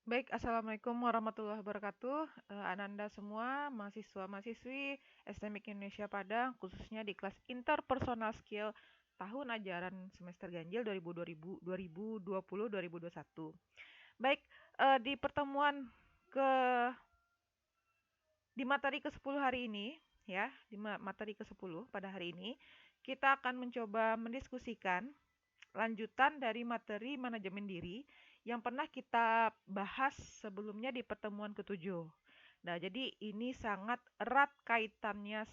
Baik, Assalamualaikum warahmatullahi wabarakatuh. Ananda semua, mahasiswa-mahasiswi STMIK Indonesia Padang, khususnya di kelas Interpersonal Skill tahun ajaran semester ganjil 2020-2021. Baik, di pertemuan ke di materi ke-10 hari ini, ya, di materi ke-10 pada hari ini, kita akan mencoba mendiskusikan lanjutan dari materi manajemen diri yang pernah kita bahas sebelumnya di pertemuan ke-7. Nah, jadi ini sangat erat kaitannya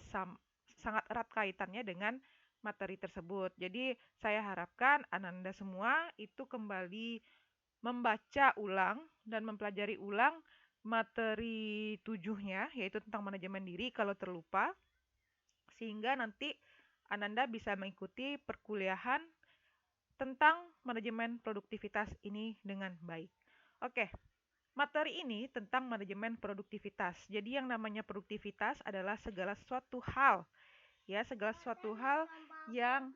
dengan materi tersebut. Jadi, saya harapkan Ananda semua itu kembali membaca ulang dan mempelajari ulang materi 7-nya, yaitu tentang manajemen diri kalau terlupa, sehingga nanti Ananda bisa mengikuti perkuliahan tentang manajemen produktivitas ini dengan baik. Oke, materi ini tentang manajemen produktivitas. Jadi yang namanya produktivitas adalah segala suatu hal, ya, segala suatu hal yang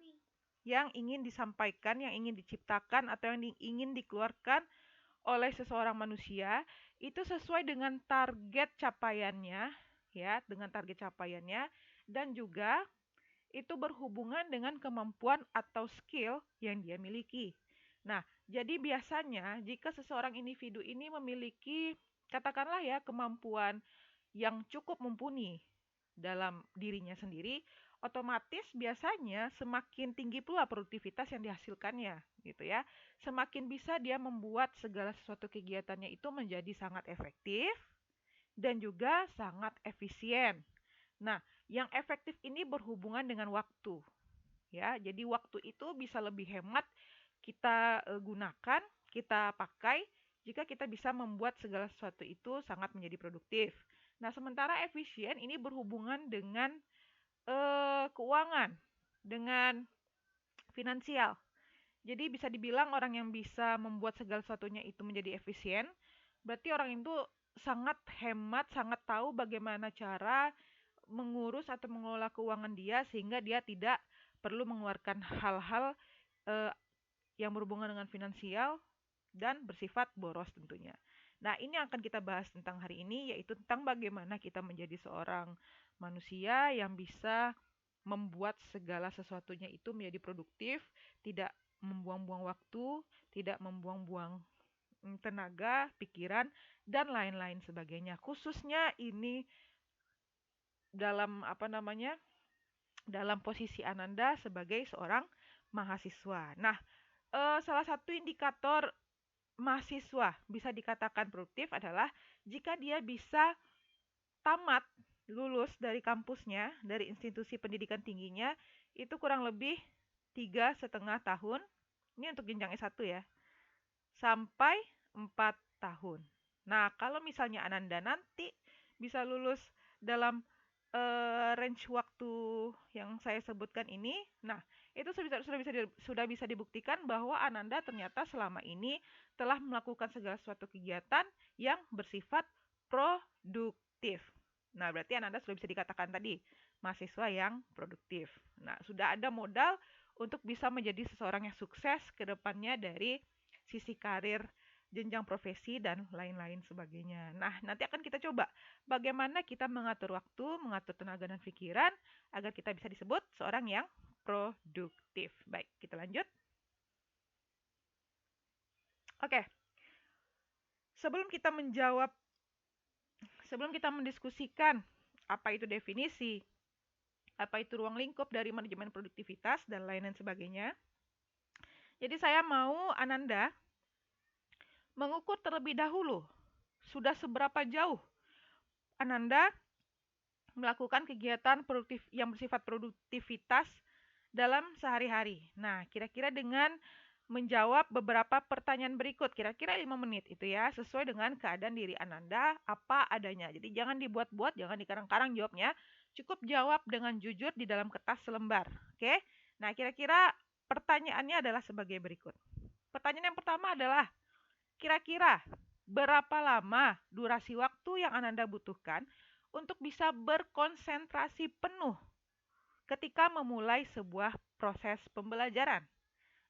ingin disampaikan, yang ingin diciptakan atau yang ingin dikeluarkan oleh seseorang manusia itu sesuai dengan target capaiannya, ya, dengan target capaiannya dan juga itu berhubungan dengan kemampuan atau skill yang dia miliki. Nah, jadi biasanya jika seseorang individu ini memiliki katakanlah ya kemampuan yang cukup mumpuni dalam dirinya sendiri, otomatis biasanya semakin tinggi pula produktivitas yang dihasilkannya, gitu ya. Semakin bisa dia membuat segala sesuatu kegiatannya itu menjadi sangat efektif dan juga sangat efisien. Nah, yang efektif ini berhubungan dengan waktu, ya. Jadi waktu itu bisa lebih hemat kita gunakan, kita pakai jika kita bisa membuat segala sesuatu itu sangat menjadi produktif. Nah, sementara efisien ini berhubungan dengan keuangan, dengan finansial. Jadi bisa dibilang orang yang bisa membuat segala sesuatunya itu menjadi efisien, berarti orang itu sangat hemat, sangat tahu bagaimana cara mengurus atau mengelola keuangan dia sehingga dia tidak perlu mengeluarkan hal-hal eh, yang berhubungan dengan finansial dan bersifat boros tentunya. Nah, ini yang akan kita bahas tentang hari ini, yaitu tentang bagaimana kita menjadi seorang manusia yang bisa membuat segala sesuatunya itu menjadi produktif, tidak membuang-buang waktu, tidak membuang-buang tenaga, pikiran, dan lain-lain sebagainya. Khususnya ini dalam apa namanya? Dalam posisi Ananda sebagai seorang mahasiswa. Nah, salah satu indikator mahasiswa bisa dikatakan produktif adalah jika dia bisa tamat lulus dari kampusnya, dari institusi pendidikan tingginya, itu kurang lebih 3,5 tahun. Ini untuk jenjang S1 ya, sampai 4 tahun. Nah, kalau misalnya Ananda nanti bisa lulus dalam range waktu yang saya sebutkan ini, nah itu sudah bisa dibuktikan bahwa Ananda ternyata selama ini telah melakukan segala suatu kegiatan yang bersifat produktif. Nah, berarti Ananda sudah bisa dikatakan tadi mahasiswa yang produktif. Nah, sudah ada modal untuk bisa menjadi seseorang yang sukses ke depannya dari sisi karir, jenjang profesi, dan lain-lain sebagainya. Nah, nanti akan kita coba bagaimana kita mengatur waktu, mengatur tenaga dan pikiran agar kita bisa disebut seorang yang produktif. Baik, kita lanjut. Oke, sebelum kita menjawab, sebelum kita mendiskusikan apa itu definisi, apa itu ruang lingkup dari manajemen produktivitas, dan lain-lain sebagainya. Jadi saya mau Ananda mengukur terlebih dahulu sudah seberapa jauh Ananda melakukan kegiatan produktif yang bersifat produktivitas dalam sehari-hari. Nah, kira-kira dengan menjawab beberapa pertanyaan berikut, kira-kira 5 menit itu ya, sesuai dengan keadaan diri Ananda apa adanya. Jadi jangan dibuat-buat, jangan dikarang-karang jawabnya. Cukup jawab dengan jujur di dalam kertas selembar. Oke? Nah, kira-kira pertanyaannya adalah sebagai berikut. Pertanyaan yang pertama adalah, kira-kira berapa lama durasi waktu yang Ananda butuhkan untuk bisa berkonsentrasi penuh ketika memulai sebuah proses pembelajaran?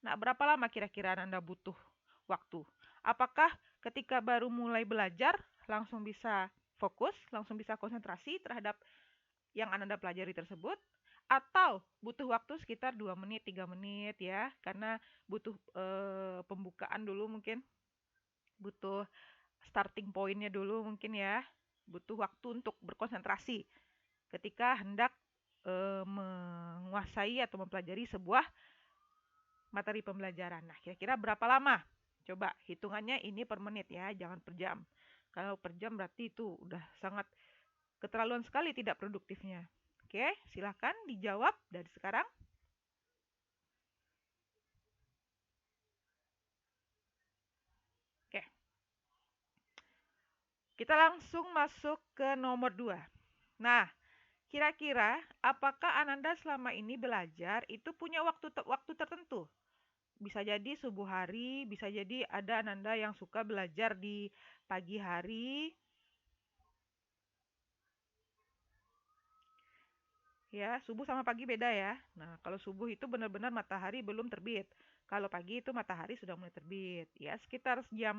Nah, berapa lama kira-kira Anda butuh waktu? Apakah ketika baru mulai belajar langsung bisa fokus, langsung bisa konsentrasi terhadap yang Ananda pelajari tersebut, atau butuh waktu sekitar 2 menit, 3 menit ya, karena butuh pembukaan dulu mungkin, butuh starting point-nya dulu mungkin ya, butuh waktu untuk berkonsentrasi ketika hendak menguasai atau mempelajari sebuah materi pembelajaran. Nah, kira-kira berapa lama? Coba hitungannya ini per menit ya, jangan per jam. Kalau per jam berarti itu udah sangat keterlaluan sekali tidak produktifnya. Oke, silahkan dijawab dari sekarang. Oke, kita langsung masuk ke nomor 2. Nah, kira-kira apakah Ananda selama ini belajar itu punya waktu tertentu? Bisa jadi subuh hari, bisa jadi ada Ananda yang suka belajar di pagi hari. Ya, subuh sama pagi beda ya. Nah, kalau subuh itu benar-benar matahari belum terbit. Kalau pagi itu matahari sudah mulai terbit. Ya, sekitar jam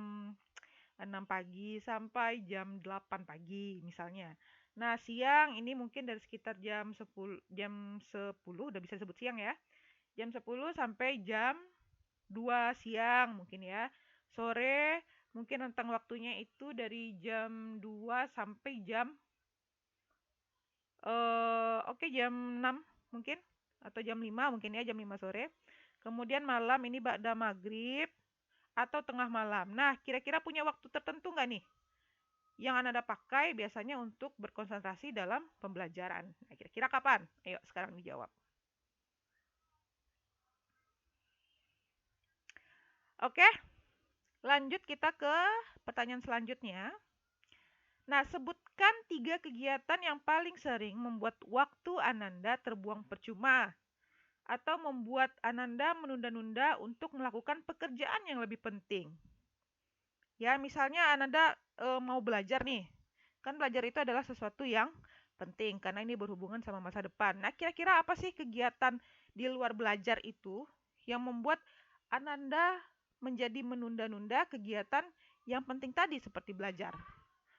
6 pagi sampai jam 8 pagi misalnya. Nah, siang ini mungkin dari sekitar jam 10 udah bisa disebut siang ya. Jam 10 sampai jam 2 siang mungkin ya. Sore mungkin rentang waktunya itu dari jam 2 sampai jam jam 6 mungkin atau jam 5 mungkin ya, jam 5 sore. Kemudian malam ini ba'da maghrib atau tengah malam. Nah, kira-kira punya waktu tertentu nggak nih yang Anda pakai biasanya untuk berkonsentrasi dalam pembelajaran? Nah, kira-kira kapan? Ayo sekarang dijawab. Oke, lanjut kita ke pertanyaan selanjutnya. Nah, sebutkan 3 kegiatan yang paling sering membuat waktu Ananda terbuang percuma atau membuat Ananda menunda-nunda untuk melakukan pekerjaan yang lebih penting. Ya, misalnya Ananda mau belajar nih. Kan belajar itu adalah sesuatu yang penting karena ini berhubungan sama masa depan. Nah, kira-kira apa sih kegiatan di luar belajar itu yang membuat Ananda menjadi menunda-nunda kegiatan yang penting tadi seperti belajar?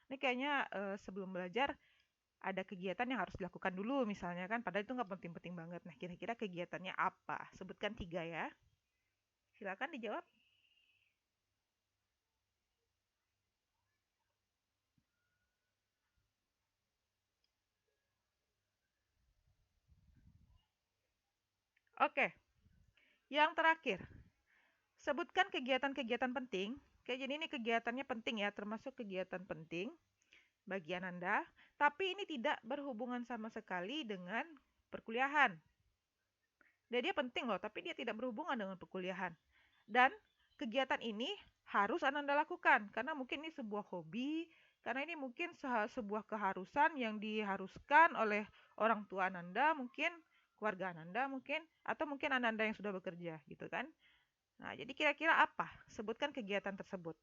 Ini kayaknya sebelum belajar ada kegiatan yang harus dilakukan dulu misalnya kan, padahal itu nggak penting-penting banget. Nah, kira-kira kegiatannya apa? Sebutkan 3 ya. Silakan dijawab. Oke, yang terakhir. Sebutkan kegiatan-kegiatan penting. Kayak jadi ini kegiatannya penting ya, termasuk kegiatan penting bagi Ananda, tapi ini tidak berhubungan sama sekali dengan perkuliahan. Dan dia penting loh, tapi dia tidak berhubungan dengan perkuliahan. Dan kegiatan ini harus Ananda lakukan karena mungkin ini sebuah hobi, karena ini mungkin sebuah keharusan yang diharuskan oleh orang tua Ananda, mungkin keluarga Ananda mungkin, atau mungkin Ananda yang sudah bekerja gitu kan. Nah, jadi kira-kira apa? Sebutkan kegiatan tersebut.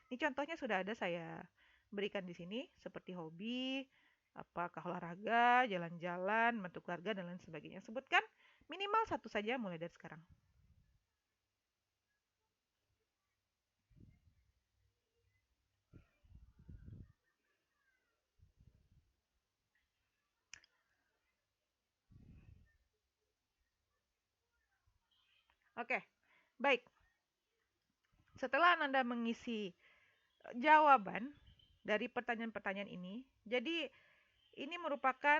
Ini contohnya sudah ada saya berikan di sini seperti hobi, apakah olahraga, jalan-jalan, bentuk keluarga dan lain sebagainya. Sebutkan minimal satu saja mulai dari sekarang. Oke, baik. Setelah Anda mengisi jawaban dari pertanyaan-pertanyaan ini, jadi ini merupakan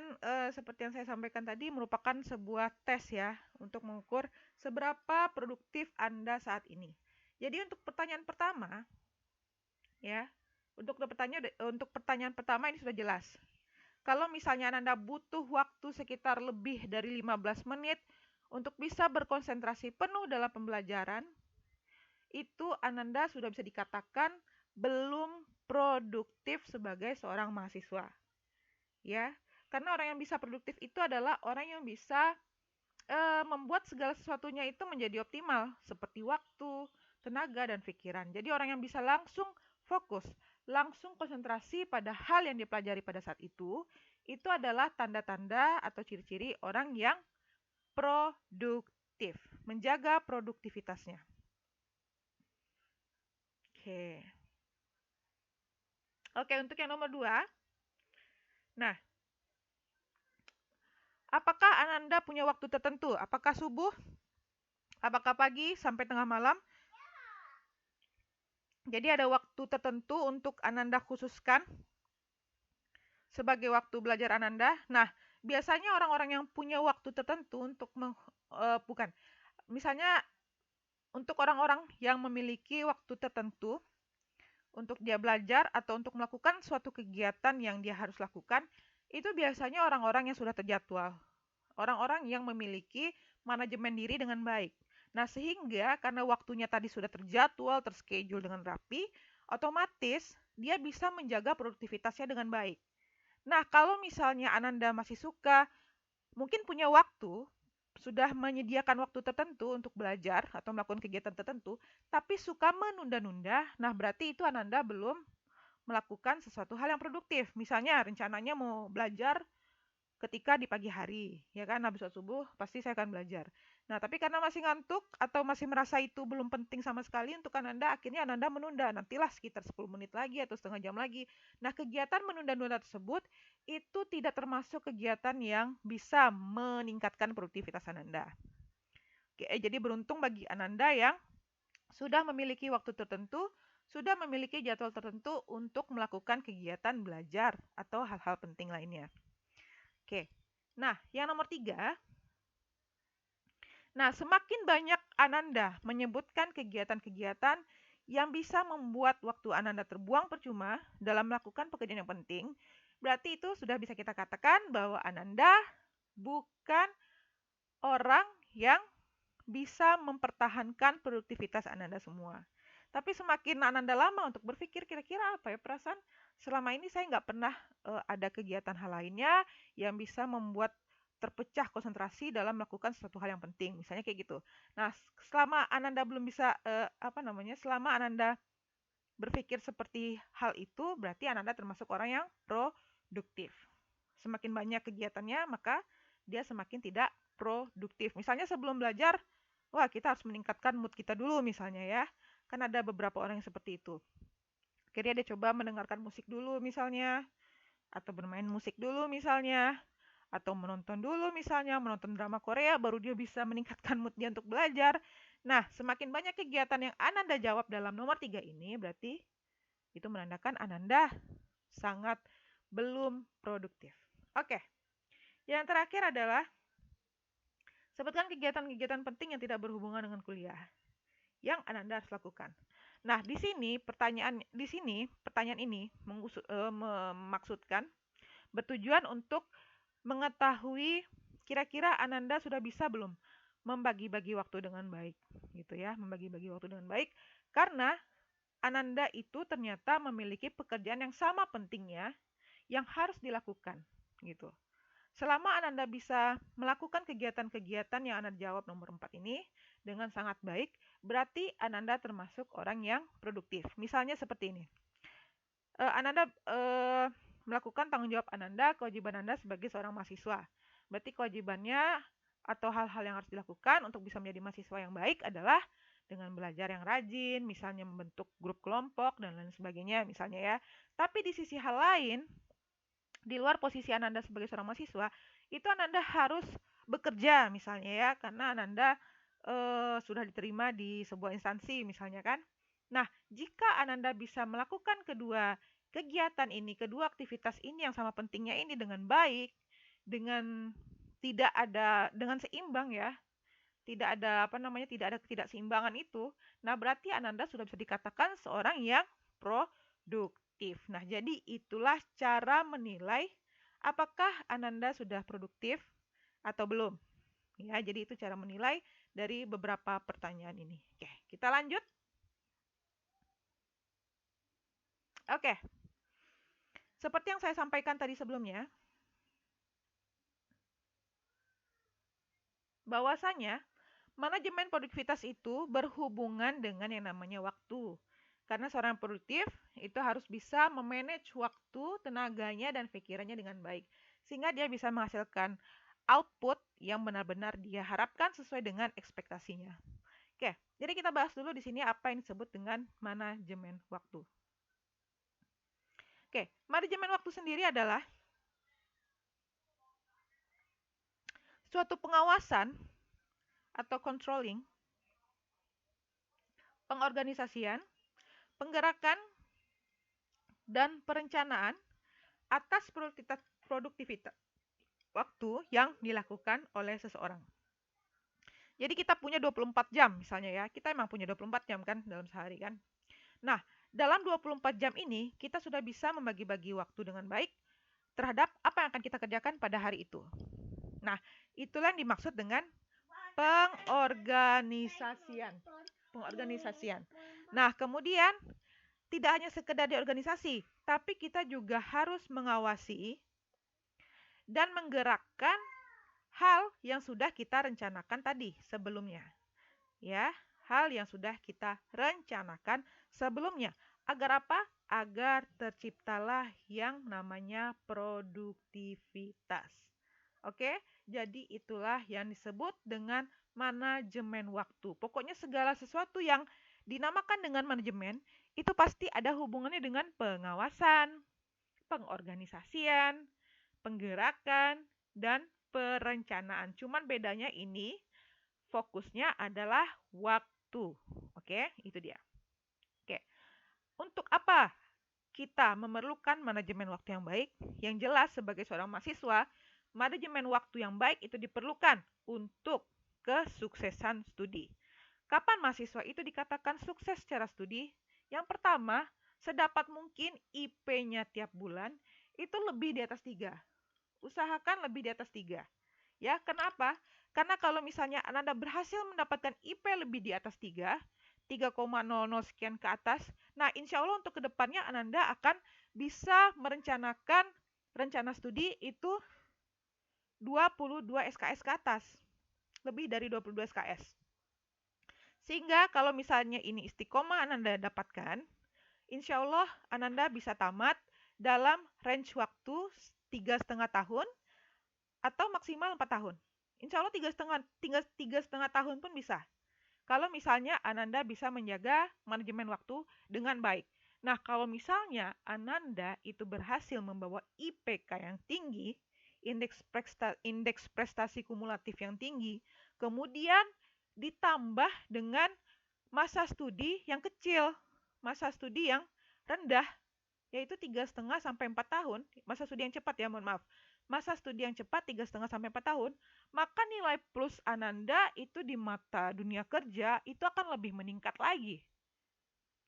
seperti yang saya sampaikan tadi merupakan sebuah tes ya untuk mengukur seberapa produktif Anda saat ini. Jadi untuk pertanyaan pertama ya, untuk pertanyaan pertama ini sudah jelas. Kalau misalnya Anda butuh waktu sekitar lebih dari 15 menit untuk bisa berkonsentrasi penuh dalam pembelajaran, itu Ananda sudah bisa dikatakan belum produktif sebagai seorang mahasiswa. Ya, karena orang yang bisa produktif itu adalah orang yang bisa membuat segala sesuatunya itu menjadi optimal, seperti waktu, tenaga, dan pikiran. Jadi orang yang bisa langsung fokus, langsung konsentrasi pada hal yang dipelajari pada saat itu adalah tanda-tanda atau ciri-ciri orang yang produktif, menjaga produktivitasnya. Oke. Oke, untuk yang nomor 2. Nah, apakah Ananda punya waktu tertentu? Apakah subuh? Apakah pagi sampai tengah malam? Jadi ada waktu tertentu untuk Ananda khususkan sebagai waktu belajar Ananda. Nah, biasanya orang-orang yang punya waktu tertentu untuk bukan. Misalnya untuk orang-orang yang memiliki waktu tertentu untuk dia belajar atau untuk melakukan suatu kegiatan yang dia harus lakukan, itu biasanya orang-orang yang sudah terjadwal. Orang-orang yang memiliki manajemen diri dengan baik. Nah, sehingga karena waktunya tadi sudah terjadwal, terschedule dengan rapi, otomatis dia bisa menjaga produktivitasnya dengan baik. Nah, kalau misalnya Ananda masih suka, mungkin punya waktu, sudah menyediakan waktu tertentu untuk belajar atau melakukan kegiatan tertentu, tapi suka menunda-nunda, nah berarti itu Ananda belum melakukan sesuatu hal yang produktif. Misalnya rencananya mau belajar ketika di pagi hari, ya kan, habis sholat subuh pasti saya akan belajar. Nah, tapi karena masih ngantuk atau masih merasa itu belum penting sama sekali untuk Ananda, akhirnya Ananda menunda, nantilah sekitar 10 menit lagi atau setengah jam lagi. Nah, kegiatan menunda-nunda tersebut itu tidak termasuk kegiatan yang bisa meningkatkan produktivitas Ananda. Oke, jadi beruntung bagi Ananda yang sudah memiliki waktu tertentu, sudah memiliki jadwal tertentu untuk melakukan kegiatan belajar atau hal-hal penting lainnya. Oke, nah yang nomor 3, nah semakin banyak Ananda menyebutkan kegiatan-kegiatan yang bisa membuat waktu Ananda terbuang percuma dalam melakukan pekerjaan yang penting, berarti itu sudah bisa kita katakan bahwa Ananda bukan orang yang bisa mempertahankan produktivitas Ananda semua. Tapi semakin Ananda lama untuk berpikir kira-kira apa ya perasaan selama ini saya nggak pernah ada kegiatan hal lainnya yang bisa membuat terpecah konsentrasi dalam melakukan sesuatu hal yang penting, misalnya kayak gitu. Nah, selama Ananda belum bisa selama Ananda berpikir seperti hal itu, berarti Ananda termasuk orang yang produktif. Semakin banyak kegiatannya, maka dia semakin tidak produktif. Misalnya sebelum belajar, wah kita harus meningkatkan mood kita dulu misalnya ya. Kan ada beberapa orang yang seperti itu. Akhirnya dia coba mendengarkan musik dulu misalnya, atau bermain musik dulu misalnya, atau menonton dulu misalnya, menonton drama Korea, baru dia bisa meningkatkan mood dia untuk belajar. Nah, semakin banyak kegiatan yang Ananda jawab dalam nomor 3 ini, berarti itu menandakan Ananda sangat belum produktif. Oke, yang terakhir adalah sebutkan kegiatan-kegiatan penting yang tidak berhubungan dengan kuliah yang Ananda harus lakukan. Nah, pertanyaan ini memaksudkan bertujuan untuk mengetahui kira-kira Ananda sudah bisa belum membagi-bagi waktu dengan baik, gitu ya, membagi-bagi waktu dengan baik karena Ananda itu ternyata memiliki pekerjaan yang sama pentingnya yang harus dilakukan, gitu. Selama Ananda bisa melakukan kegiatan-kegiatan yang Anda jawab nomor 4 ini dengan sangat baik, berarti Ananda termasuk orang yang produktif. Misalnya seperti ini. Ananda melakukan tanggung jawab Ananda, kewajiban Anda sebagai seorang mahasiswa. Berarti kewajibannya atau hal-hal yang harus dilakukan untuk bisa menjadi mahasiswa yang baik adalah dengan belajar yang rajin, misalnya membentuk grup kelompok dan lain sebagainya misalnya ya. Tapi di sisi hal lain, di luar posisi Ananda sebagai seorang mahasiswa, itu Ananda harus bekerja misalnya ya, karena Ananda sudah diterima di sebuah instansi misalnya kan. Nah, jika Ananda bisa melakukan kedua kegiatan ini, kedua aktivitas ini yang sama pentingnya ini dengan baik, dengan tidak ada dengan seimbang ya, tidak ada tidak ada ketidakseimbangan itu. Nah, berarti Ananda sudah bisa dikatakan seorang yang produktif. Nah, jadi itulah cara menilai apakah Ananda sudah produktif atau belum. Ya, jadi itu cara menilai dari beberapa pertanyaan ini. Oke, kita lanjut. Oke. Seperti yang saya sampaikan tadi sebelumnya, bahwasanya manajemen produktivitas itu berhubungan dengan yang namanya waktu. Karena seorang produktif itu harus bisa memanage waktu, tenaganya, dan pikirannya dengan baik. Sehingga dia bisa menghasilkan output yang benar-benar dia harapkan sesuai dengan ekspektasinya. Oke, jadi kita bahas dulu di sini apa yang disebut dengan manajemen waktu. Oke, manajemen waktu sendiri adalah suatu pengawasan atau controlling, pengorganisasian, penggerakan, dan perencanaan atas produktivitas waktu yang dilakukan oleh seseorang. Jadi kita punya 24 jam misalnya ya, kita emang punya 24 jam kan dalam sehari kan. Nah, dalam 24 jam ini kita sudah bisa membagi-bagi waktu dengan baik terhadap apa yang akan kita kerjakan pada hari itu. Nah, itulah yang dimaksud dengan pengorganisasian. Pengorganisasian. Nah, kemudian tidak hanya sekedar di organisasi, tapi kita juga harus mengawasi dan menggerakkan hal yang sudah kita rencanakan tadi sebelumnya. Ya, hal yang sudah kita rencanakan sebelumnya. Agar apa? Agar terciptalah yang namanya produktivitas. Oke, jadi itulah yang disebut dengan manajemen waktu. Pokoknya segala sesuatu yang dinamakan dengan manajemen itu pasti ada hubungannya dengan pengawasan, pengorganisasian, penggerakan, dan perencanaan. Cuman bedanya ini fokusnya adalah waktu. Oke, itu dia. Oke, untuk apa kita memerlukan manajemen waktu yang baik? Yang jelas sebagai seorang mahasiswa, manajemen waktu yang baik itu diperlukan untuk kesuksesan studi. Kapan mahasiswa itu dikatakan sukses secara studi? Yang pertama, sedapat mungkin IP-nya tiap bulan itu lebih di atas 3. Usahakan lebih di atas 3. Ya, kenapa? Karena kalau misalnya Anda berhasil mendapatkan IP lebih di atas 3, 3,00 sekian ke atas, nah insya Allah untuk kedepannya Anda akan bisa merencanakan rencana studi itu 22 SKS ke atas, lebih dari 22 SKS. Sehingga kalau misalnya ini istiqomah Anda dapatkan, insya Allah Anda bisa tamat dalam range waktu 3,5 tahun atau maksimal 4 tahun. Insya Allah 3,5 tahun pun bisa. Kalau misalnya Ananda bisa menjaga manajemen waktu dengan baik. Nah, kalau misalnya Ananda itu berhasil membawa IPK yang tinggi, indeks prestasi kumulatif yang tinggi, kemudian ditambah dengan masa studi yang kecil, masa studi yang rendah, yaitu 3,5 sampai 4 tahun, masa studi yang cepat ya, mohon maaf. Masa studi yang cepat 3,5 sampai 4 tahun, maka nilai plus Ananda itu di mata dunia kerja itu akan lebih meningkat lagi.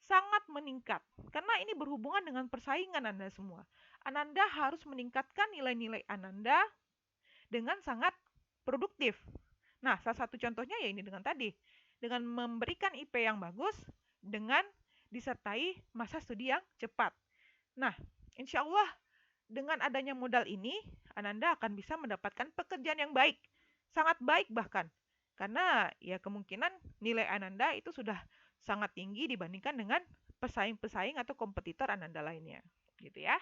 Sangat meningkat. Karena ini berhubungan dengan persaingan Anda semua. Ananda harus meningkatkan nilai-nilai Ananda dengan sangat produktif. Nah, salah satu contohnya ya ini dengan tadi. Dengan memberikan IP yang bagus, dengan disertai masa studi yang cepat. Nah, insya Allah dengan adanya modal ini, Ananda akan bisa mendapatkan pekerjaan yang baik. Sangat baik bahkan. Karena ya kemungkinan nilai Ananda itu sudah sangat tinggi dibandingkan dengan pesaing-pesaing atau kompetitor Ananda lainnya. Gitu ya.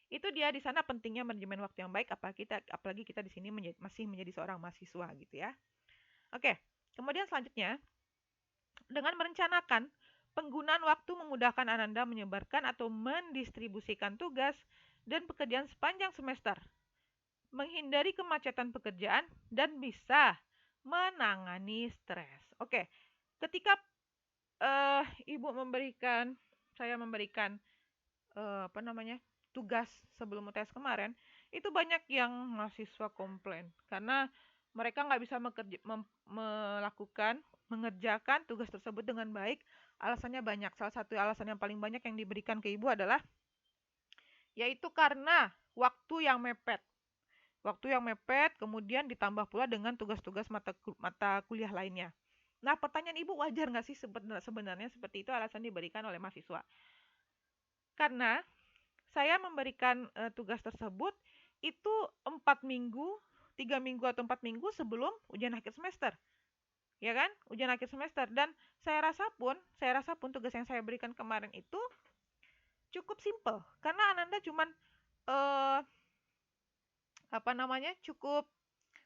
Itu dia di sana pentingnya manajemen waktu yang baik apalagi kita di sini masih menjadi seorang mahasiswa gitu ya. Oke, kemudian selanjutnya dengan merencanakan penggunaan waktu memudahkan Ananda menyebarkan atau mendistribusikan tugas dan pekerjaan sepanjang semester, menghindari kemacetan pekerjaan, dan bisa menangani stres. Oke, ketika Ibu saya memberikan tugas sebelum UTS kemarin, itu banyak yang mahasiswa komplain karena mereka nggak bisa mengerjakan tugas tersebut dengan baik. Alasannya banyak. Salah satu alasan yang paling banyak yang diberikan ke ibu adalah yaitu karena waktu yang mepet. Waktu yang mepet kemudian ditambah pula dengan tugas-tugas mata kuliah lainnya. Nah, pertanyaan ibu wajar nggak sih sebenarnya seperti itu alasan diberikan oleh mahasiswa? Karena saya memberikan tugas tersebut itu 4 minggu, 3 minggu atau 4 minggu sebelum ujian akhir semester. Ya kan? Ujian akhir semester. Dan saya rasa pun tugas yang saya berikan kemarin itu cukup simple. Karena Ananda cuman cukup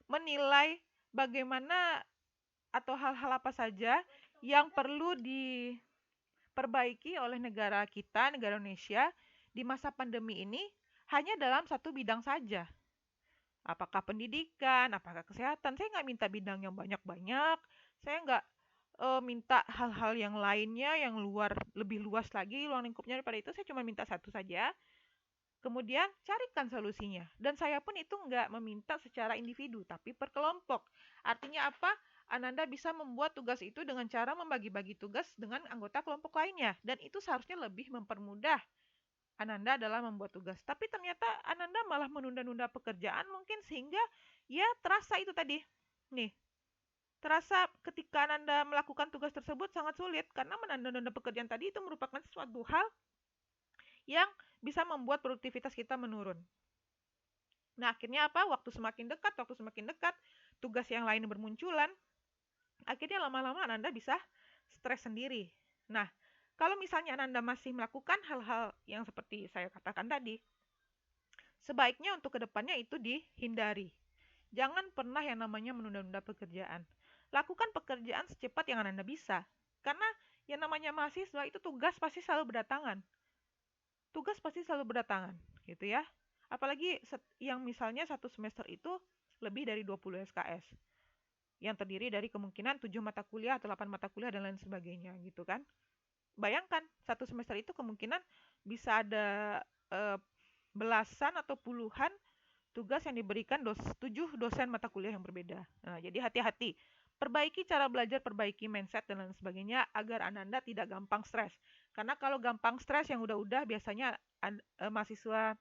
menilai bagaimana atau hal-hal apa saja yang perlu diperbaiki oleh negara kita, negara Indonesia di masa pandemi ini hanya dalam satu bidang saja. Apakah pendidikan, apakah kesehatan, saya nggak minta bidang yang banyak-banyak, saya nggak minta hal-hal yang lainnya yang lebih luas lagi ruang lingkupnya daripada itu, saya cuma minta satu saja, kemudian carikan solusinya. Dan saya pun itu nggak meminta secara individu, tapi per kelompok. Artinya apa? Ananda bisa membuat tugas itu dengan cara membagi-bagi tugas dengan anggota kelompok lainnya. Dan itu seharusnya lebih mempermudah Ananda dalam membuat tugas. Tapi ternyata Ananda malah menunda-nunda pekerjaan mungkin sehingga ya terasa itu tadi. Nih, terasa ketika Ananda melakukan tugas tersebut sangat sulit karena menunda-nunda pekerjaan tadi itu merupakan suatu hal yang bisa membuat produktivitas kita menurun. Nah, akhirnya apa? Waktu semakin dekat, tugas yang lain bermunculan, akhirnya lama-lama Ananda bisa stres sendiri. Nah, kalau misalnya Ananda masih melakukan hal-hal yang seperti saya katakan tadi, sebaiknya untuk kedepannya itu dihindari. Jangan pernah yang namanya menunda-nunda pekerjaan. Lakukan pekerjaan secepat yang Anda bisa. Karena yang namanya mahasiswa itu tugas pasti selalu berdatangan. Tugas pasti selalu berdatangan, gitu ya. Apalagi yang misalnya satu semester itu lebih dari 20 SKS. Yang terdiri dari kemungkinan 7 mata kuliah atau 8 mata kuliah dan lain sebagainya, gitu kan. Bayangkan, satu semester itu kemungkinan bisa ada belasan atau puluhan tugas yang diberikan 7 dosen mata kuliah yang berbeda. Nah, jadi hati-hati. Perbaiki cara belajar, perbaiki mindset dan lain sebagainya agar Ananda tidak gampang stres. Karena kalau gampang stres yang udah-udah biasanya mahasiswa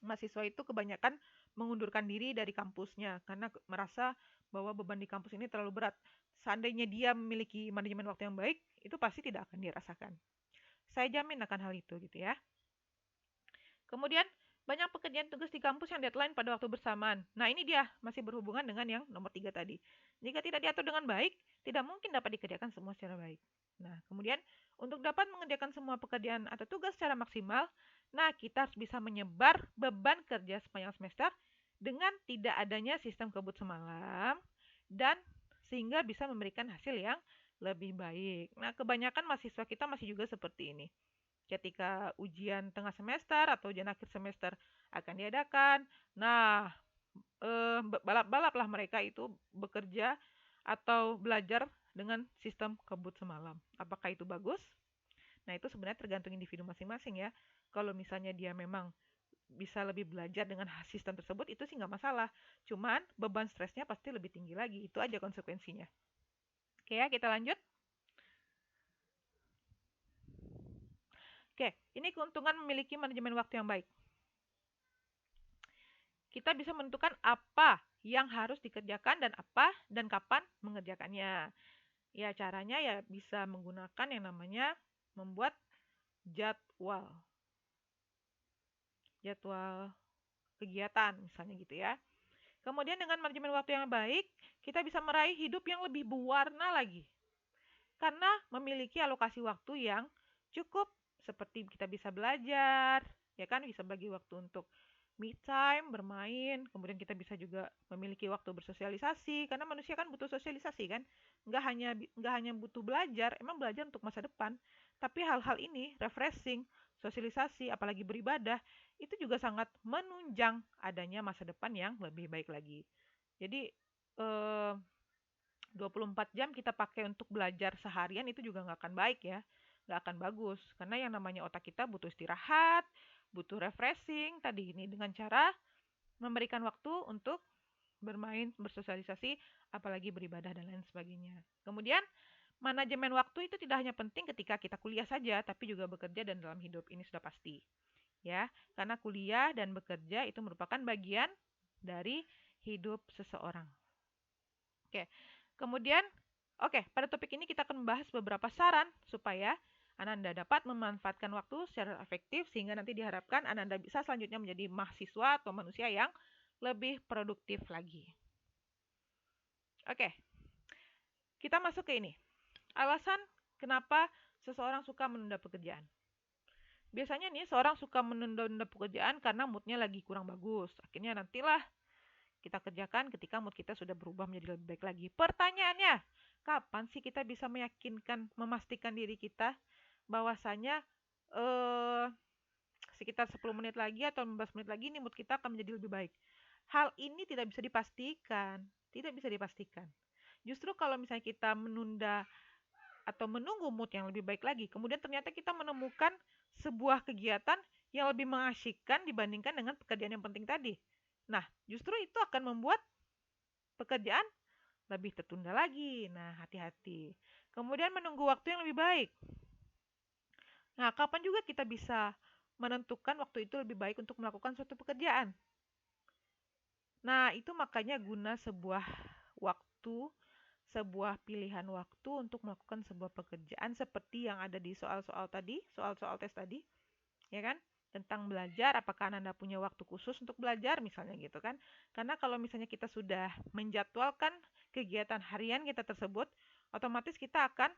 mahasiswa itu kebanyakan mengundurkan diri dari kampusnya karena merasa bahwa beban di kampus ini terlalu berat. Seandainya dia memiliki manajemen waktu yang baik, itu pasti tidak akan dirasakan. Saya jamin akan hal itu gitu ya. Kemudian banyak pekerjaan tugas di kampus yang deadline pada waktu bersamaan. Nah, ini dia masih berhubungan dengan yang nomor 3 tadi. Jika tidak diatur dengan baik, tidak mungkin dapat dikerjakan semua secara baik. Nah, kemudian untuk dapat mengerjakan semua pekerjaan atau tugas secara maksimal, nah kita harus bisa menyebar beban kerja sepanjang semester dengan tidak adanya sistem kebut semalam dan sehingga bisa memberikan hasil yang lebih baik. Nah, kebanyakan mahasiswa kita masih juga seperti ini ketika ujian tengah semester atau ujian akhir semester akan diadakan. Nah, balap-balaplah mereka itu bekerja atau belajar dengan sistem kebut semalam. Apakah itu bagus? Nah, itu sebenarnya tergantung individu masing-masing ya. Kalau misalnya dia memang bisa lebih belajar dengan sistem tersebut, itu sih nggak masalah. Cuman beban stresnya pasti lebih tinggi lagi. Itu aja konsekuensinya. Oke ya, kita lanjut. Oke, ini keuntungan memiliki manajemen waktu yang baik. Kita bisa menentukan apa yang harus dikerjakan dan apa dan kapan mengerjakannya. Ya, caranya ya bisa menggunakan yang namanya membuat jadwal. Jadwal kegiatan misalnya gitu ya. Kemudian dengan manajemen waktu yang baik, kita bisa meraih hidup yang lebih berwarna lagi. Karena memiliki alokasi waktu yang cukup seperti kita bisa belajar, ya kan, bisa bagi waktu untuk me time, bermain, kemudian kita bisa juga memiliki waktu bersosialisasi karena manusia kan butuh sosialisasi kan. Nggak hanya butuh belajar, emang belajar untuk masa depan, tapi hal-hal ini refreshing, sosialisasi, apalagi beribadah, itu juga sangat menunjang adanya masa depan yang lebih baik lagi. Jadi eh 24 jam kita pakai untuk belajar seharian itu juga nggak akan baik ya, nggak akan bagus. Karena yang namanya otak kita butuh istirahat, butuh refreshing tadi ini dengan cara memberikan waktu untuk bermain, bersosialisasi, apalagi beribadah dan lain sebagainya. Kemudian manajemen waktu itu tidak hanya penting ketika kita kuliah saja, tapi juga bekerja dan dalam hidup. Ini sudah pasti. Ya, karena kuliah dan bekerja itu merupakan bagian dari hidup seseorang. Oke. Kemudian, pada topik ini kita akan membahas beberapa saran supaya Ananda dapat memanfaatkan waktu secara efektif sehingga nanti diharapkan Ananda bisa selanjutnya menjadi mahasiswa atau manusia yang lebih produktif lagi. Oke. Kita masuk ke ini. Alasan kenapa seseorang suka menunda pekerjaan. Biasanya nih seorang suka menunda-nunda pekerjaan karena moodnya lagi kurang bagus. Akhirnya nantilah kita kerjakan ketika mood kita sudah berubah menjadi lebih baik lagi. Pertanyaannya, kapan sih kita bisa meyakinkan, memastikan diri kita bahwasanya sekitar 10 menit lagi atau 15 menit lagi nih mood kita akan menjadi lebih baik. Hal ini tidak bisa dipastikan, tidak bisa dipastikan. Justru kalau misalnya kita menunda atau menunggu mood yang lebih baik lagi, kemudian ternyata kita menemukan sebuah kegiatan yang lebih mengasyikkan dibandingkan dengan pekerjaan yang penting tadi. Nah, justru itu akan membuat pekerjaan lebih tertunda lagi. Nah, hati-hati. Kemudian menunggu waktu yang lebih baik. Nah, kapan juga kita bisa menentukan waktu itu lebih baik untuk melakukan suatu pekerjaan? Nah, itu makanya guna sebuah waktu, sebuah pilihan waktu untuk melakukan sebuah pekerjaan seperti yang ada di soal-soal tadi, soal-soal tes tadi, ya kan? Tentang belajar, apakah Anda punya waktu khusus untuk belajar misalnya gitu kan? Karena kalau misalnya kita sudah menjadwalkan kegiatan harian kita tersebut, otomatis kita akan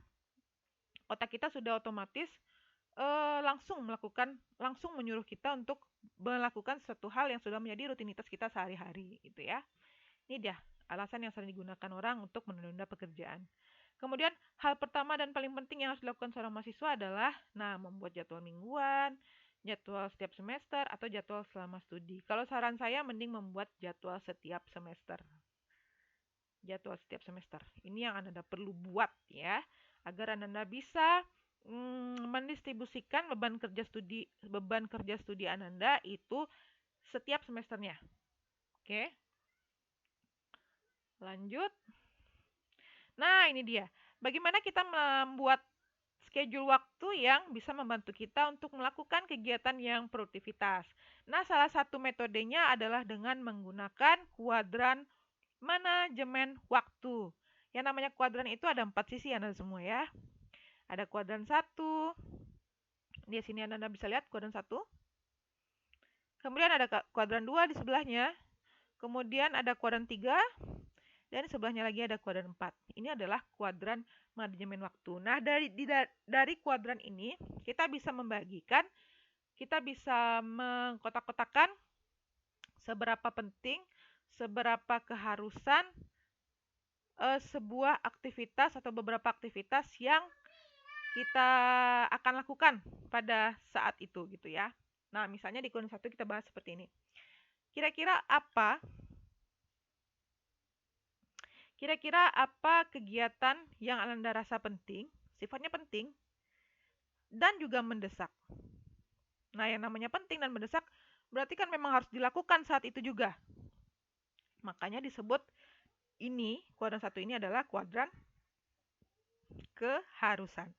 otak kita sudah otomatis langsung menyuruh kita untuk melakukan suatu hal yang sudah menjadi rutinitas kita sehari-hari gitu ya. Ini dia alasan yang sering digunakan orang untuk menunda pekerjaan. Kemudian hal pertama dan paling penting yang harus dilakukan seorang mahasiswa adalah membuat jadwal mingguan, jadwal setiap semester atau jadwal selama studi. Kalau saran saya mending membuat jadwal setiap semester. Jadwal setiap semester. Ini yang Anda perlu buat ya, agar Anda bisa mendistribusikan beban kerja studi Anda itu setiap semesternya. Oke. Lanjut. Nah, ini dia. Bagaimana kita membuat schedule waktu yang bisa membantu kita untuk melakukan kegiatan yang produktivitas. Nah, salah satu metodenya adalah dengan menggunakan kuadran manajemen waktu. Yang namanya kuadran itu ada 4 sisi Anda semua ya. Ada kuadran 1. Di sini Anda bisa lihat kuadran 1. Kemudian ada kuadran 2 di sebelahnya. Kemudian ada kuadran 3. Dan sebelahnya lagi ada kuadran 4. Ini adalah kuadran manajemen waktu. Nah, dari kuadran ini kita bisa membagikan, kita bisa mengkotak-kotakan seberapa penting, seberapa keharusan sebuah aktivitas atau beberapa aktivitas yang kita akan lakukan pada saat itu gitu ya. Nah, misalnya di kuadran 1 kita bahas seperti ini. Kira-kira apa kegiatan yang Anda rasa penting, sifatnya penting, dan juga mendesak? Nah, yang namanya penting dan mendesak berarti kan memang harus dilakukan saat itu juga. Makanya disebut ini, kuadran 1 ini adalah kuadran keharusan.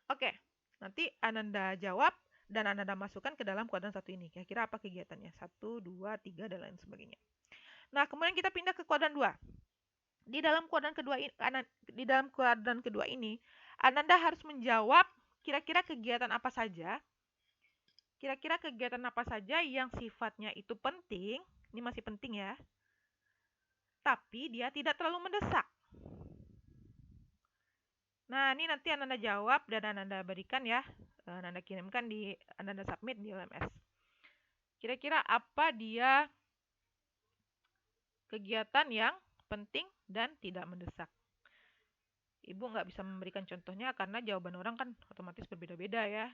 Oke, nanti Ananda jawab dan Ananda masukkan ke dalam kuadran 1 ini. Kira-kira apa kegiatannya? 1, 2, 3, dan lain sebagainya. Nah, kemudian kita pindah ke kuadran 2. Di dalam kuadran kedua ini, Ananda harus menjawab kira-kira kegiatan apa saja yang sifatnya itu penting, ini masih penting ya, tapi dia tidak terlalu mendesak. Nah, ini nanti Ananda jawab dan Ananda berikan ya, Ananda kirimkan Ananda submit di LMS. Kira-kira apa dia kegiatan yang penting dan tidak mendesak? Ibu nggak bisa memberikan contohnya karena jawaban orang kan otomatis berbeda-beda ya.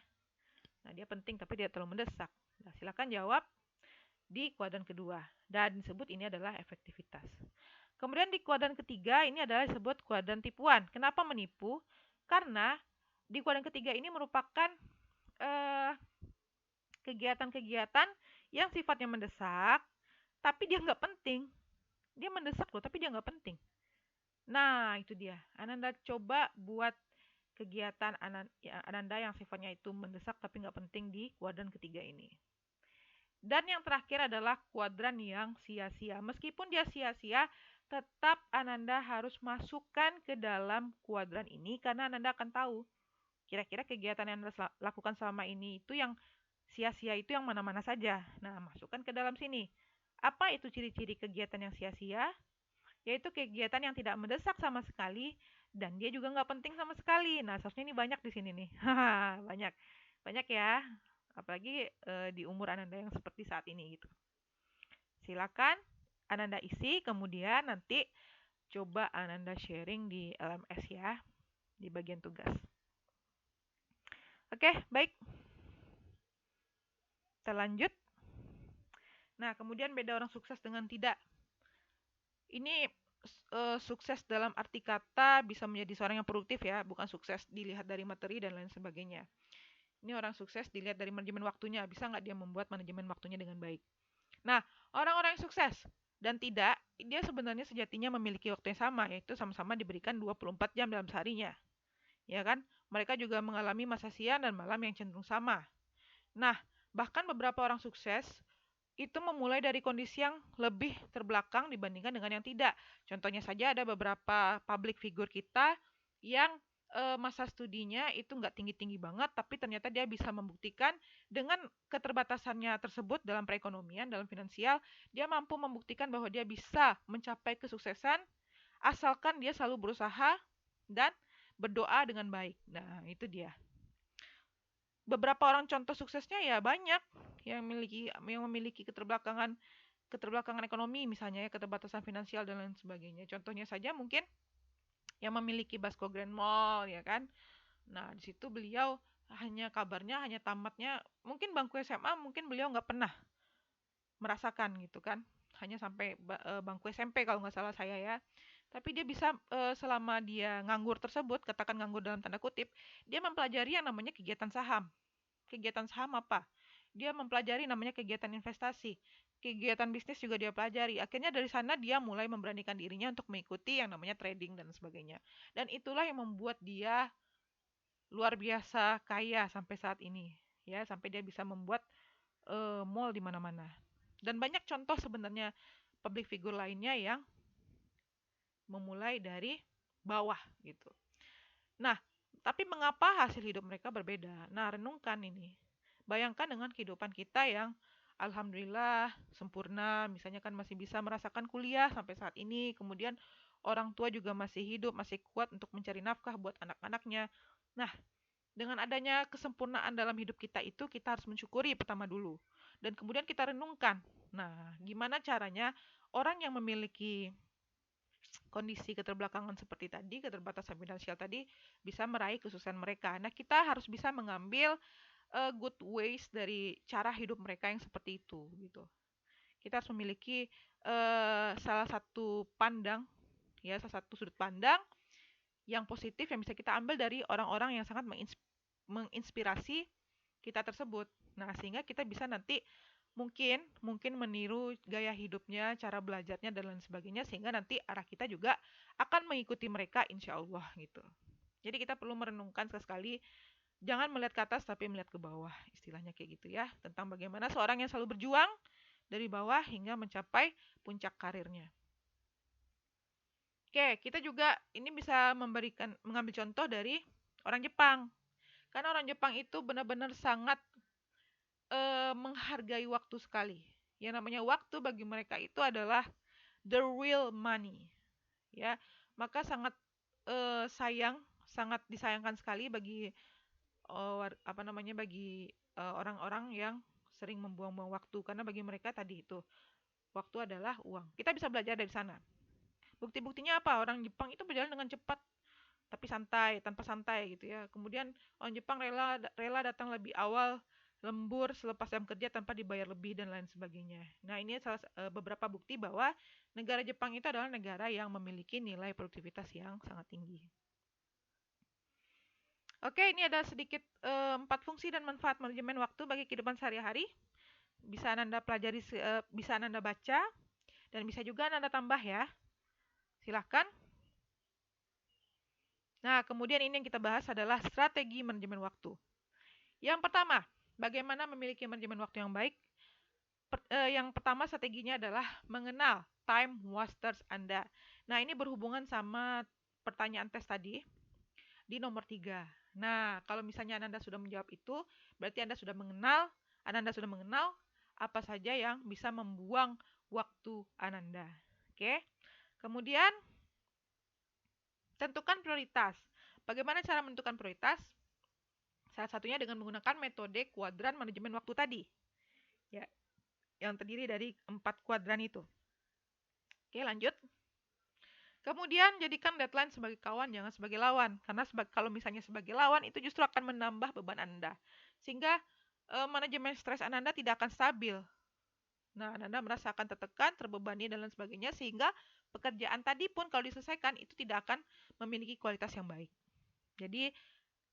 Nah, dia penting tapi tidak terlalu mendesak. Nah, silakan jawab di kuadran kedua dan disebut ini adalah efektivitas. Kemudian di kuadran ketiga ini adalah disebut kuadran tipuan. Kenapa menipu? Karena di kuadran ketiga ini merupakan kegiatan-kegiatan yang sifatnya mendesak, tapi dia nggak penting. Dia mendesak loh, tapi dia nggak penting. Nah, itu dia. Ananda coba buat kegiatan Ananda yang sifatnya itu mendesak tapi nggak penting di kuadran ketiga ini. Dan yang terakhir adalah kuadran yang sia-sia. Meskipun dia sia-sia, tetap Ananda harus masukkan ke dalam kuadran ini karena Ananda akan tahu kira-kira kegiatan yang Anda lakukan selama ini itu yang sia-sia itu yang mana-mana saja. Nah, masukkan ke dalam sini. Apa itu ciri-ciri kegiatan yang sia-sia? Yaitu kegiatan yang tidak mendesak sama sekali dan dia juga nggak penting sama sekali. Nah, seharusnya ini banyak di sini nih. banyak. Banyak ya. Apalagi di umur Ananda yang seperti saat ini gitu. Silakan Ananda isi, kemudian nanti coba Ananda sharing di LMS ya, di bagian tugas. Oke, baik. Kita lanjut. Nah, kemudian beda orang sukses dengan tidak. Ini sukses dalam arti kata bisa menjadi seorang yang produktif ya, bukan sukses dilihat dari materi dan lain sebagainya. Ini orang sukses dilihat dari manajemen waktunya, bisa nggak dia membuat manajemen waktunya dengan baik. Nah, orang-orang yang sukses dan tidak, dia sebenarnya sejatinya memiliki waktu yang sama, yaitu sama-sama diberikan 24 jam dalam seharinya. Ya kan? Mereka juga mengalami masa siang dan malam yang cenderung sama. Nah, bahkan beberapa orang sukses itu memulai dari kondisi yang lebih terbelakang dibandingkan dengan yang tidak. Contohnya saja ada beberapa public figure kita yang masa studinya itu nggak tinggi-tinggi banget, tapi ternyata dia bisa membuktikan dengan keterbatasannya tersebut dalam perekonomian, dalam finansial, dia mampu membuktikan bahwa dia bisa mencapai kesuksesan asalkan dia selalu berusaha dan berdoa dengan baik. Nah, itu dia. Beberapa orang contoh suksesnya ya banyak yang memiliki keterbelakangan ekonomi misalnya ya, keterbatasan finansial dan lain sebagainya. Contohnya saja mungkin yang memiliki Basco Grand Mall ya kan. Nah, di situ beliau hanya tamatnya mungkin bangku SMA, mungkin beliau nggak pernah merasakan gitu kan. Hanya sampai bangku SMP kalau nggak salah saya ya. Tapi dia bisa selama dia nganggur tersebut, katakan nganggur dalam tanda kutip, dia mempelajari yang namanya kegiatan saham. Kegiatan saham apa? Dia mempelajari namanya kegiatan investasi. Kegiatan bisnis juga dia pelajari. Akhirnya dari sana dia mulai memberanikan dirinya untuk mengikuti yang namanya trading dan sebagainya. Dan itulah yang membuat dia luar biasa kaya sampai saat ini. Ya, sampai dia bisa membuat mall di mana-mana. Dan banyak contoh sebenarnya public figure lainnya yang memulai dari bawah gitu. Nah, tapi mengapa hasil hidup mereka berbeda? Nah, renungkan ini. Bayangkan dengan kehidupan kita yang alhamdulillah sempurna, misalnya kan masih bisa merasakan kuliah sampai saat ini, kemudian orang tua juga masih hidup, masih kuat untuk mencari nafkah buat anak-anaknya. Nah, dengan adanya kesempurnaan dalam hidup kita itu, kita harus mensyukuri pertama dulu. Dan kemudian kita renungkan. Nah, gimana caranya orang yang memiliki kondisi keterbelakangan seperti tadi, keterbatasan finansial tadi, bisa meraih kesuksesan mereka. Nah, kita harus bisa mengambil good ways dari cara hidup mereka yang seperti itu, gitu. Kita harus memiliki salah satu ya, salah satu sudut pandang yang positif yang bisa kita ambil dari orang-orang yang sangat menginspirasi kita tersebut. Nah, sehingga kita bisa nanti mungkin mungkin meniru gaya hidupnya, cara belajarnya dan lain sebagainya sehingga nanti arah kita juga akan mengikuti mereka insya Allah gitu. Jadi kita perlu merenungkan sekali, jangan melihat ke atas tapi melihat ke bawah, istilahnya kayak gitu ya, tentang bagaimana seorang yang selalu berjuang dari bawah hingga mencapai puncak karirnya. Oke, kita juga ini bisa mengambil contoh dari orang Jepang. Karena orang Jepang itu benar-benar sangat menghargai waktu sekali. Yang namanya waktu bagi mereka itu adalah the real money, ya. Maka sangat disayangkan sekali bagi orang-orang yang sering membuang-buang waktu karena bagi mereka tadi itu waktu adalah uang. Kita bisa belajar dari sana. Bukti-buktinya apa? Orang Jepang itu berjalan dengan cepat tapi tanpa santai gitu ya. Kemudian orang Jepang rela rela datang lebih awal, lembur selepas jam kerja tanpa dibayar lebih dan lain sebagainya. Nah, ini beberapa bukti bahwa negara Jepang itu adalah negara yang memiliki nilai produktivitas yang sangat tinggi. Oke, ini ada sedikit 4 fungsi dan manfaat manajemen waktu bagi kehidupan sehari-hari. Bisa Anda pelajari, bisa Anda baca, dan bisa juga Anda tambah ya. Silahkan. Nah, kemudian ini yang kita bahas adalah strategi manajemen waktu. Yang pertama, bagaimana memiliki manajemen waktu yang baik? Yang pertama strateginya adalah mengenal time wasters Anda. Nah, ini berhubungan sama pertanyaan tes tadi di nomor 3. Nah, kalau misalnya Anda sudah menjawab itu, berarti Anda sudah mengenal apa saja yang bisa membuang waktu Anda. Oke. Kemudian tentukan prioritas. Bagaimana cara menentukan prioritas? Salah satunya dengan menggunakan metode kuadran manajemen waktu tadi. Ya, yang terdiri dari 4 kuadran itu. Oke, lanjut. Kemudian jadikan deadline sebagai kawan, jangan sebagai lawan. Karena kalau misalnya sebagai lawan, itu justru akan menambah beban Anda. Sehingga manajemen stres Ananda tidak akan stabil. Nah, Ananda merasakan tertekan, terbebani, dan lain sebagainya, sehingga pekerjaan tadi pun kalau diselesaikan itu tidak akan memiliki kualitas yang baik. Jadi,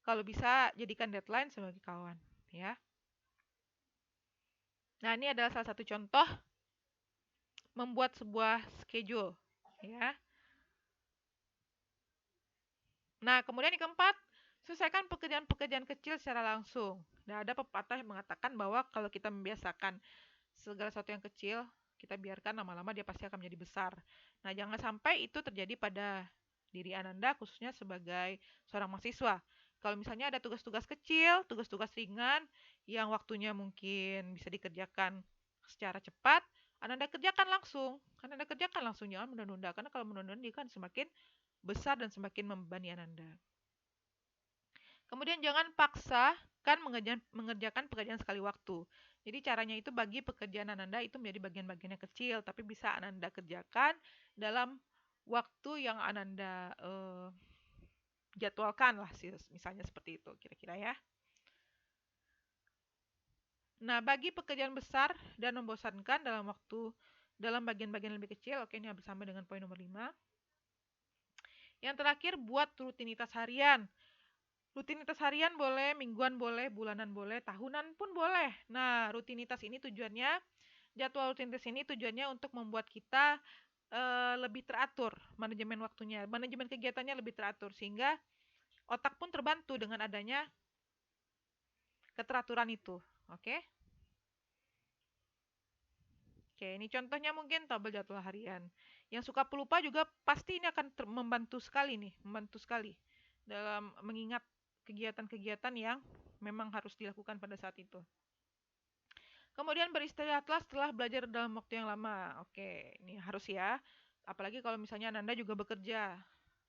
kalau bisa jadikan deadline sebagai kawan, ya. Nah, ini adalah salah satu contoh membuat sebuah schedule, ya. Nah, kemudian yang keempat, selesaikan pekerjaan-pekerjaan kecil secara langsung. Nah, ada pepatah yang mengatakan bahwa kalau kita membiasakan segala sesuatu yang kecil, kita biarkan lama-lama dia pasti akan menjadi besar. Nah, jangan sampai itu terjadi pada diri Ananda khususnya sebagai seorang mahasiswa. Kalau misalnya ada tugas-tugas kecil, tugas-tugas ringan yang waktunya mungkin bisa dikerjakan secara cepat, Ananda kerjakan langsung. Ananda kerjakan langsung, jangan menunda-nunda. Karena kalau menunda-nunda dia kan semakin besar dan semakin membebani Ananda. Kemudian jangan paksakan mengerjakan pekerjaan sekali waktu. Jadi caranya itu bagi pekerjaan Ananda itu menjadi bagian-bagian yang kecil, tapi bisa Ananda kerjakan dalam waktu yang Ananda jadwalkan lah, misalnya seperti itu kira-kira ya. Nah, bagi pekerjaan besar dan membosankan dalam bagian-bagian lebih kecil, oke ini bersama dengan poin nomor 5. Yang terakhir, buat rutinitas harian. Rutinitas harian boleh, mingguan boleh, bulanan boleh, tahunan pun boleh. Nah, rutinitas ini tujuannya, jadwal rutinitas ini tujuannya untuk membuat kita lebih teratur manajemen waktunya, manajemen kegiatannya lebih teratur, sehingga otak pun terbantu dengan adanya keteraturan itu. Oke? Oke, ini contohnya mungkin tabel jadwal harian. Yang suka pelupa juga pasti ini akan membantu sekali nih, membantu sekali dalam mengingat kegiatan-kegiatan yang memang harus dilakukan pada saat itu. Kemudian beristirahatlah setelah belajar dalam waktu yang lama. Oke, ini harus ya. Apalagi kalau misalnya Anda juga bekerja,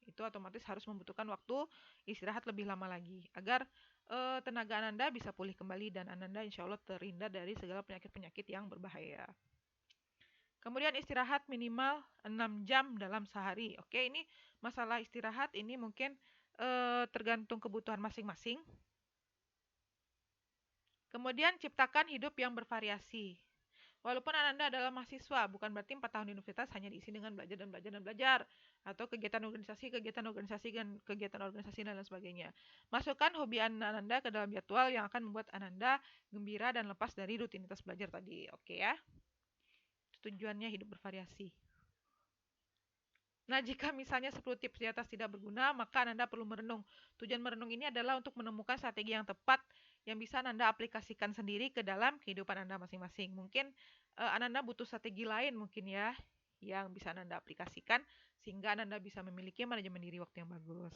itu otomatis harus membutuhkan waktu istirahat lebih lama lagi agar tenaga Anda bisa pulih kembali dan Anda insya Allah terhindar dari segala penyakit-penyakit yang berbahaya. Kemudian istirahat minimal 6 jam dalam sehari. Oke, ini masalah istirahat ini mungkin tergantung kebutuhan masing-masing. Kemudian ciptakan hidup yang bervariasi. Walaupun Anda adalah mahasiswa, bukan berarti 4 tahun di universitas hanya diisi dengan belajar dan belajar dan belajar, atau kegiatan organisasi dan kegiatan organisasi dan lain sebagainya. Masukkan hobi Anda ke dalam jadwal yang akan membuat Anda gembira dan lepas dari rutinitas belajar tadi. Oke ya. Tujuannya hidup bervariasi. Nah, jika misalnya 10 tips di atas tidak berguna, maka Anda perlu merenung. Tujuan merenung ini adalah untuk menemukan strategi yang tepat yang bisa Anda aplikasikan sendiri ke dalam kehidupan Anda masing-masing. Mungkin Anda butuh strategi lain mungkin ya, yang bisa Anda aplikasikan sehingga Anda bisa memiliki manajemen diri waktu yang bagus.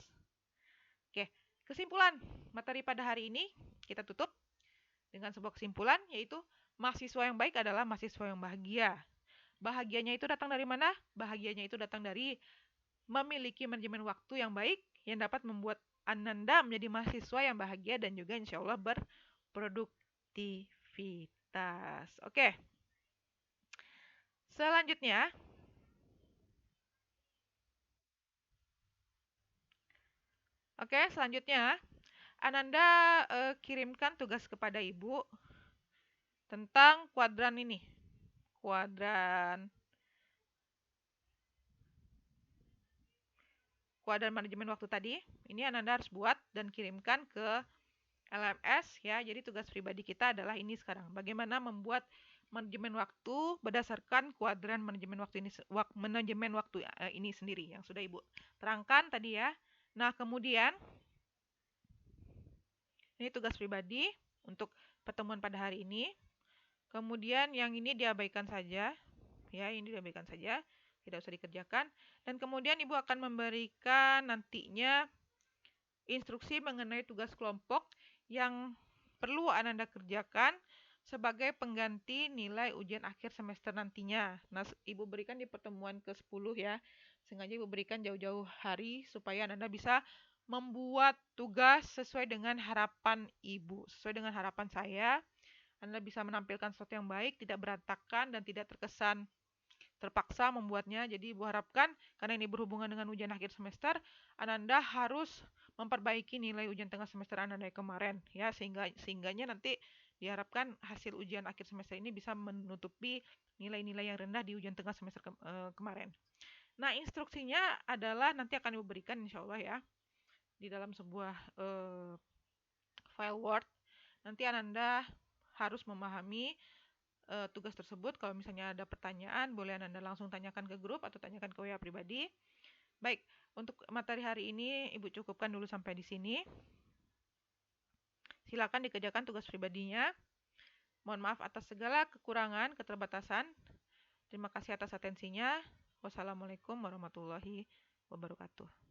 Oke, kesimpulan materi pada hari ini kita tutup dengan sebuah kesimpulan, yaitu mahasiswa yang baik adalah mahasiswa yang bahagia. Bahagianya itu datang dari mana? Bahagianya itu datang dari memiliki manajemen waktu yang baik yang dapat membuat Ananda menjadi mahasiswa yang bahagia dan juga insya Allah berproduktivitas. Oke. Selanjutnya, Ananda kirimkan tugas kepada ibu tentang kuadran ini. Kuadran manajemen waktu tadi. Ini Ananda harus buat dan kirimkan ke LMS ya. Jadi tugas pribadi kita adalah ini sekarang. Bagaimana membuat manajemen waktu berdasarkan kuadran manajemen waktu ini sendiri yang sudah Ibu terangkan tadi ya. Nah, kemudian ini tugas pribadi untuk pertemuan pada hari ini. Kemudian yang ini diabaikan saja. Ya, ini diabaikan saja. Tidak usah dikerjakan. Dan kemudian Ibu akan memberikan nantinya instruksi mengenai tugas kelompok yang perlu Ananda kerjakan sebagai pengganti nilai ujian akhir semester nantinya. Nah, Ibu berikan di pertemuan ke-10 ya. Sengaja Ibu berikan jauh-jauh hari supaya Ananda bisa membuat tugas sesuai dengan harapan Ibu, sesuai dengan harapan saya. Anda bisa menampilkan sesuatu yang baik, tidak berantakan dan tidak terkesan terpaksa membuatnya. Jadi Ibu harapkan karena ini berhubungan dengan ujian akhir semester, Ananda harus memperbaiki nilai ujian tengah semester Ananda kemarin ya, sehingganya nanti Diharapkan hasil ujian akhir semester ini bisa menutupi nilai-nilai yang rendah di ujian tengah semester kemarin. Nah, instruksinya adalah nanti akan Ibu berikan insya Allah ya di dalam sebuah file Word. Nanti Ananda harus memahami tugas tersebut. Kalau misalnya ada pertanyaan, boleh Ananda langsung tanyakan ke grup atau tanyakan ke WA pribadi. Baik, untuk materi hari ini Ibu cukupkan dulu sampai di sini. Silakan dikerjakan tugas pribadinya. Mohon maaf atas segala kekurangan, keterbatasan. Terima kasih atas atensinya. Wassalamualaikum warahmatullahi wabarakatuh.